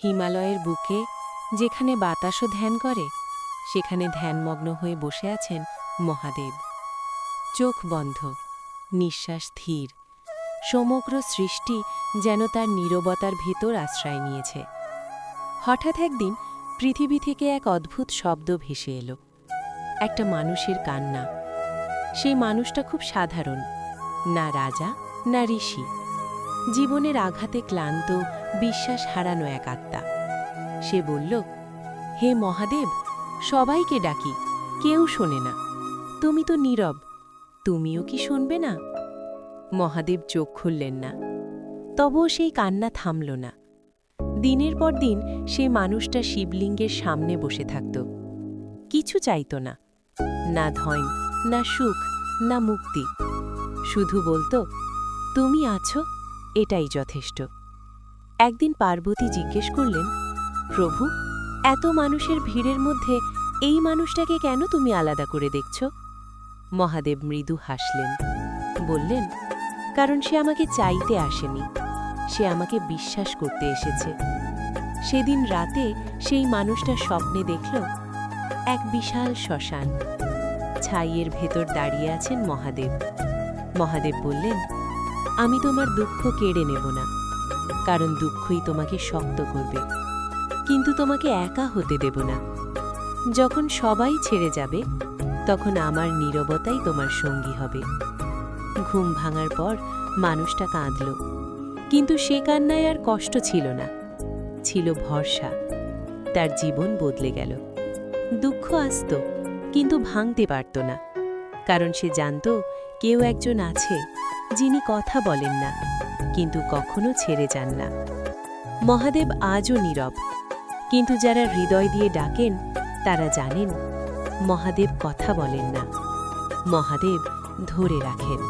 হিমালয়ের বুকে যেখানে বাতাসও ধ্যান করে, সেখানে ধ্যানমগ্ন হয়ে বসে আছেন মহাদেব। চোখ বন্ধ, নিঃশ্বাস স্থির, সমগ্র সৃষ্টি যেন তার নীরবতার ভেতর আশ্রয় নিয়েছে। হঠাৎ একদিন পৃথিবী থেকে এক অদ্ভুত শব্দ ভেসে এলো, একটা মানুষের কান্না। সেই মানুষটা খুব সাধারণ, না রাজা না ঋষি, জীবনের আঘাতে ক্লান্ত, বিশ্বাস হারানো এক আত্মা। সে বলল, হে মহাদেব, সবাইকে ডাকি, কেউ শোনে না। তুমি তো নীরব, তুমিও কি শুনবে না? মহাদেব চোখ খুললেন না, তবুও সেই কান্না থামল না। দিনের পর দিন সেই মানুষটা শিবলিঙ্গের সামনে বসে থাকত, কিছু চাইত না, না ধন, না সুখ, না মুক্তি। শুধু বলতো, তুমি আছো, এটাই যথেষ্ট। একদিন পার্বতী জিজ্ঞেস করলেন, প্রভু, এত মানুষের ভিড়ের মধ্যে এই মানুষটাকে কেন তুমি আলাদা করে দেখছ? মহাদেব মৃদু হাসলেন, বললেন, কারণ সে আমাকে চাইতে আসেনি, সে আমাকে বিশ্বাস করতে এসেছে। সেদিন রাতে সেই মানুষটা স্বপ্নে দেখল এক বিশাল শ্মশান, ছাইয়ের ভেতর দাঁড়িয়ে আছেন মহাদেব। মহাদেব বললেন, আমি তোমার দুঃখ কেড়ে নেব না, কারণ দুঃখই তোমাকে শক্ত করবে, কিন্তু তোমাকে একা হতে দেব না। যখন সবাই ছেড়ে যাবে, তখন আমার নীরবতাই তোমার সঙ্গী হবে। ঘুম ভাঙার পর মানুষটা কাঁদল, কিন্তু সে কান্নায় আর কষ্ট ছিল না, ছিল ভরসা। তার জীবন বদলে গেল। দুঃখ আসত, কিন্তু ভাঙতে পারত না, কারণ সে জানত কেউ একজন আছে যিনি কথা বলেন না, কিন্তু কখনো ছেড়ে যান না। মহাদেব আজও নীরব, কিন্তু যারা হৃদয় দিয়ে ডাকেন তারা জানেন মহাদেব কথা বলেন না, মহাদেব ধরে রাখেন।